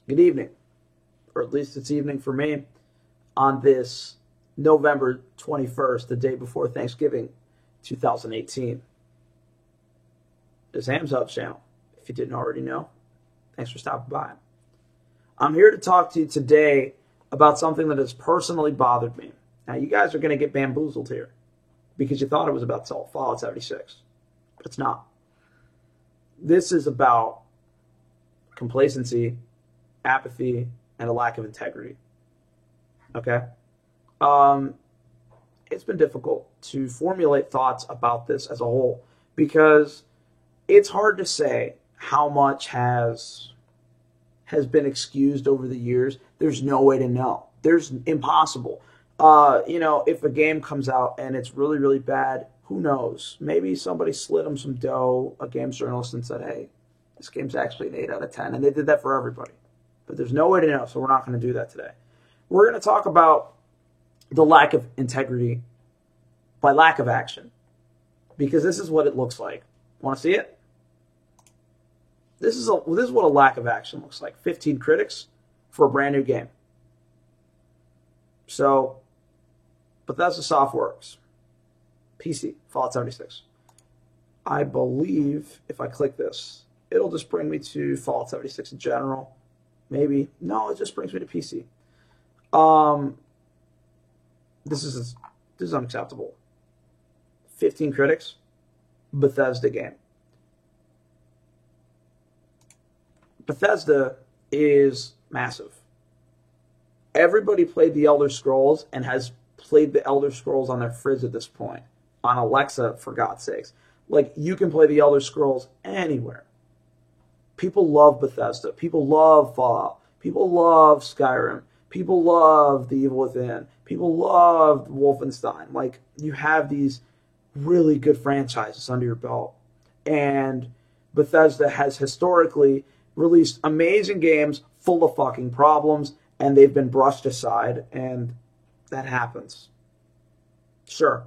Good evening, or at least it's evening for me, on this November 21st, the day before Thanksgiving 2018. This Hams Hub channel, if you didn't already know. Thanks for stopping by. I'm here to talk to you today about something that has personally bothered me. Now, you guys are going to get bamboozled here because you thought it was about Fallout 76, but it's not. This is about complacency, apathy, and a lack of integrity. Okay? It's been difficult to formulate thoughts about this as a whole because it's hard to say how much has been excused over the years. There's no way to know. There's impossible. If a game comes out and it's really, really bad, who knows? Maybe somebody slid them some dough, a games journalist, and said, hey, this game's actually an 8 out of 10. And they did that for everybody. But there's no way to know, so we're not going to do that today. We're going to talk about the lack of integrity by lack of action. Because this is what it looks like. Want to see it? This is what a lack of action looks like. 15 critics for a brand new game. So, Bethesda Softworks. PC, Fallout 76. I believe if I click this, it'll just bring me to Fallout 76 in general. Maybe. No, it just brings me to PC. This is unacceptable. 15 critics. Bethesda game. Bethesda is massive. Everybody played the Elder Scrolls and has played the Elder Scrolls on their fridge at this point. On Alexa, for God's sakes. Like, you can play the Elder Scrolls anywhere. People love Bethesda. People love Fallout. People love Skyrim. People love The Evil Within. People love Wolfenstein. Like, you have these really good franchises under your belt. And Bethesda has historically released amazing games full of fucking problems, and they've been brushed aside, and that happens. Sure.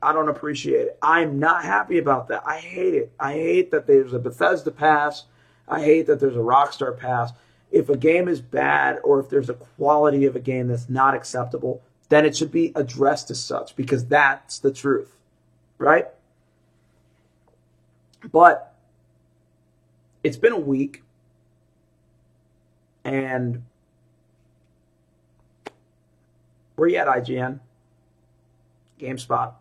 I don't appreciate it. I'm not happy about that. I hate it. I hate that there's a Bethesda pass. I hate that there's a Rockstar pass. If a game is bad or if there's a quality of a game that's not acceptable, then it should be addressed as such because that's the truth, right? But it's been a week and where you at, IGN? GameSpot.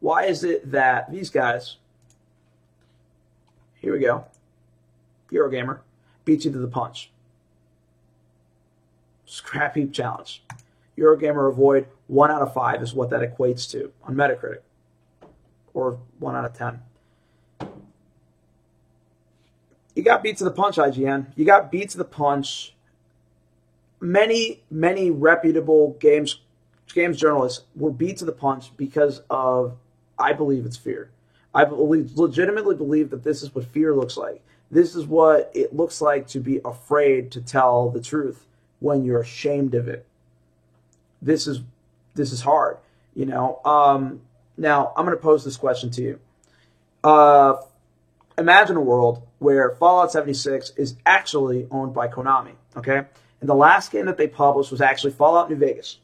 Why is it that these guys, here we go, Eurogamer, beat you to the punch? Scrap heap challenge. Eurogamer avoid 1 out of 5 is what that equates to on Metacritic. Or 1 out of 10. You got beat to the punch, IGN. You got beat to the punch. Many reputable games journalists were beat to the punch because of, I believe it's fear. I legitimately believe that this is what fear looks like. This is what it looks like to be afraid to tell the truth when you're ashamed of it. This is hard, you know. Now, I'm going to pose this question to you. Imagine a world where Fallout 76 is actually owned by Konami, okay? And the last game that they published was actually Fallout New Vegas.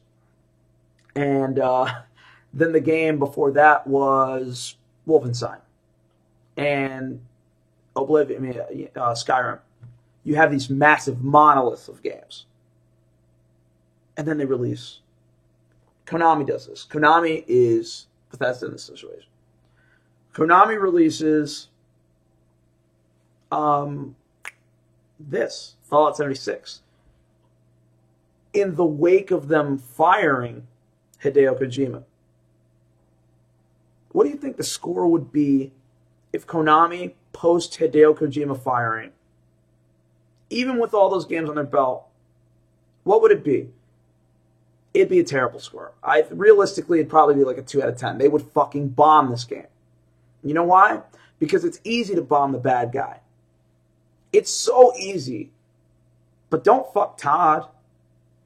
And then the game before that was Wolfenstein. And Skyrim. You have these massive monoliths of games. And then they release. Konami does this. Konami is Bethesda in this situation. Konami releases this, Fallout 76. In the wake of them firing Hideo Kojima. What do you think the score would be if Konami post Hideo Kojima firing, even with all those games on their belt, what would it be? It'd be a terrible score. Realistically, it'd probably be like a 2 out of 10. They would fucking bomb this game. You know why? Because it's easy to bomb the bad guy. It's so easy. But don't fuck Todd.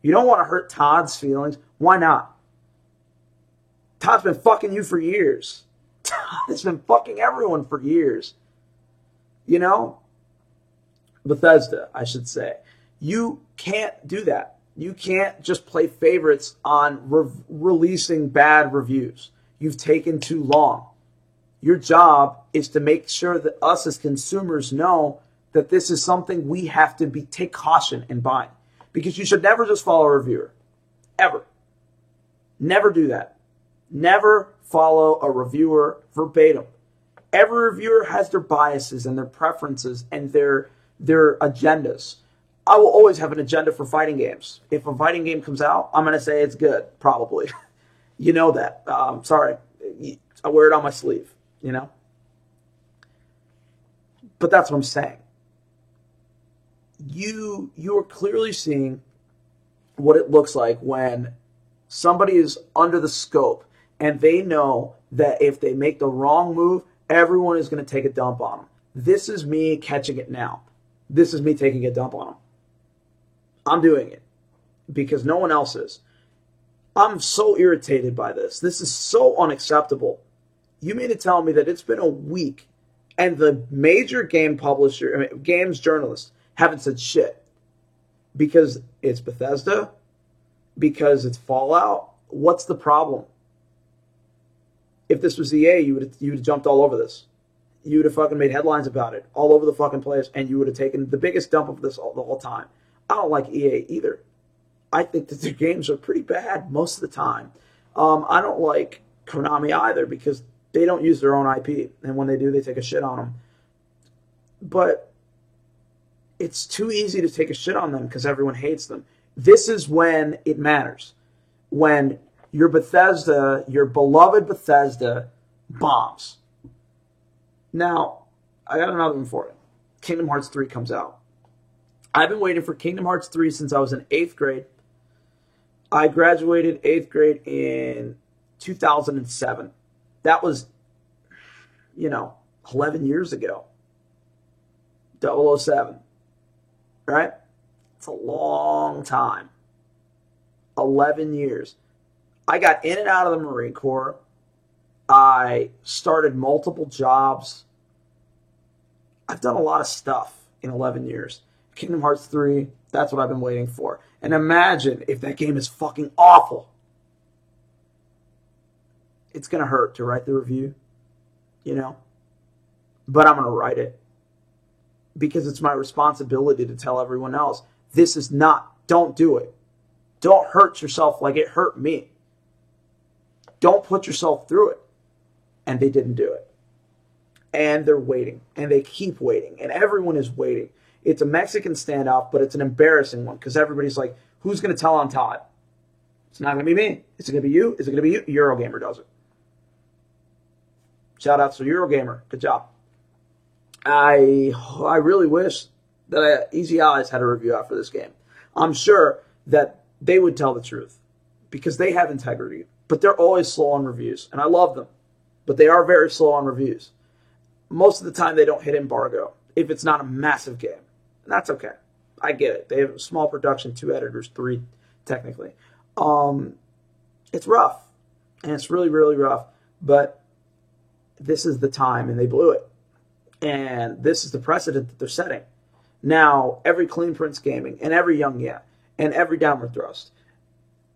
You don't want to hurt Todd's feelings. Why not? Todd's been fucking you for years. Todd has been fucking everyone for years. You know? Bethesda, I should say. You can't do that. You can't just play favorites on releasing bad reviews. You've taken too long. Your job is to make sure that us as consumers know that this is something we have to take caution in buying. Because you should never just follow a reviewer. Ever. Never do that. Never follow a reviewer verbatim. Every reviewer has their biases and their preferences and their agendas. I will always have an agenda for fighting games. If a fighting game comes out, I'm going to say it's good, probably. You know that. Sorry. I wear it on my sleeve, you know? But that's what I'm saying. You are clearly seeing what it looks like when somebody is under the scope and they know that if they make the wrong move, everyone is going to take a dump on them. This is me catching it now. This is me taking a dump on them. I'm doing it because no one else is. I'm so irritated by this. This is so unacceptable. You mean to tell me that it's been a week and the major game publisher, games journalists haven't said shit because it's Bethesda, because it's Fallout? What's the problem? If this was EA, you would have jumped all over this. You would have fucking made headlines about it all over the fucking place, and you would have taken the biggest dump of this the whole time. I don't like EA either. I think that their games are pretty bad most of the time. I don't like Konami either because they don't use their own IP, and when they do, they take a shit on them. But it's too easy to take a shit on them because everyone hates them. This is when it matters. When your Bethesda, your beloved Bethesda, bombs. Now, I got another one for you. Kingdom Hearts 3 comes out. I've been waiting for Kingdom Hearts 3 since I was in 8th grade. I graduated 8th grade in 2007. That was, 11 years ago. 007. Right? It's a long time. 11 years. I got in and out of the Marine Corps. I started multiple jobs. I've done a lot of stuff in 11 years. Kingdom Hearts 3, that's what I've been waiting for. And imagine if that game is fucking awful. It's going to hurt to write the review, But I'm going to write it. Because it's my responsibility to tell everyone else, this is not, don't do it. Don't hurt yourself like it hurt me. Don't put yourself through it. And they didn't do it. And they're waiting. And they keep waiting. And everyone is waiting. It's a Mexican standoff, but it's an embarrassing one because everybody's like, who's going to tell on Todd? It's not going to be me. Is it going to be you? Is it going to be you? Eurogamer does it. Shout out to Eurogamer. Good job. I really wish that Easy Allies had a review out for this game. I'm sure that they would tell the truth because they have integrity, but they're always slow on reviews, and I love them, but they are very slow on reviews. Most of the time, they don't hit embargo if it's not a massive game. And that's okay. I get it. They have a small production, 2 editors, 3 technically. It's rough, and it's really, really rough, but this is the time, and they blew it. And this is the precedent that they're setting. Now, every Clean Prince Gaming, and every Young Yeah, and every Downward Thrust,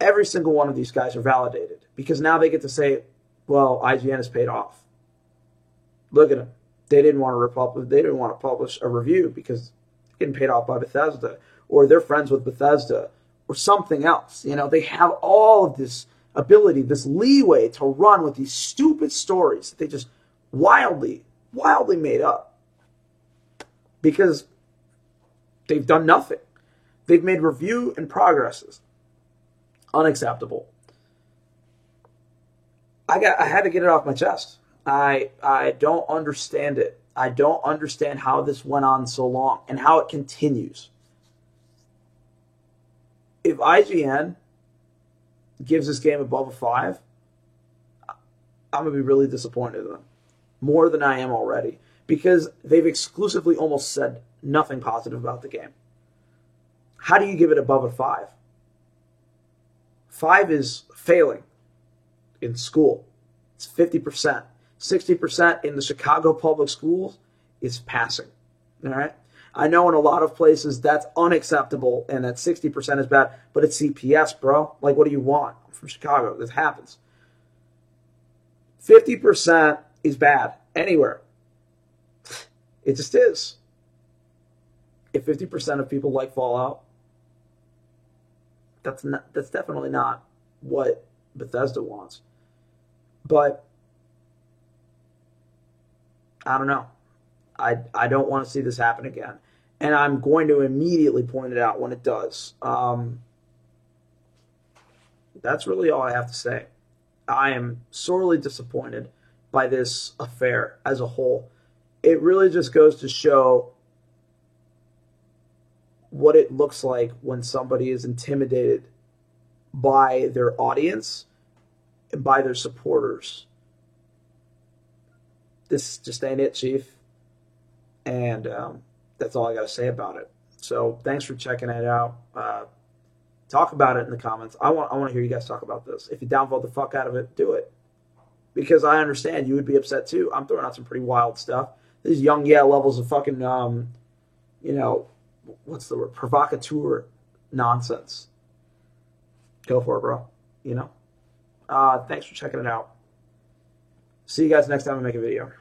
every single one of these guys are validated, because now they get to say, well, IGN has paid off. Look at them. They didn't want to publish a review because they're getting paid off by Bethesda, or they're friends with Bethesda, or something else. They have all of this ability, this leeway to run with these stupid stories that they just wildly made up because they've done nothing. They've made review and progresses. Unacceptable. I had to get it off my chest. I don't understand it. I don't understand how this went on so long and how it continues. If IGN gives this game above a 5, I'm going to be really disappointed in them. More than I am already. Because they've exclusively almost said nothing positive about the game. How do you give it above a 5? 5 is failing in school. It's 50%. 60% in the Chicago public schools is passing. All right? I know in a lot of places that's unacceptable and that 60% is bad, but it's CPS, bro. Like, what do you want? I'm from Chicago. This happens. 50% is bad anywhere. It just is. If 50% of people like Fallout, that's definitely not what Bethesda wants. But I don't know. I don't want to see this happen again. And I'm going to immediately point it out when it does. That's really all I have to say. I am sorely disappointed by this affair as a whole. It really just goes to show what it looks like when somebody is intimidated by their audience and by their supporters. This just ain't it, Chief. And that's all I got to say about it. So thanks for checking it out. Talk about it in the comments. I want to hear you guys talk about this. If you downvote the fuck out of it, do it. Because I understand you would be upset too. I'm throwing out some pretty wild stuff. These young levels of fucking, what's the word? Provocateur nonsense. Go for it, bro. Thanks for checking it out. See you guys next time I make a video.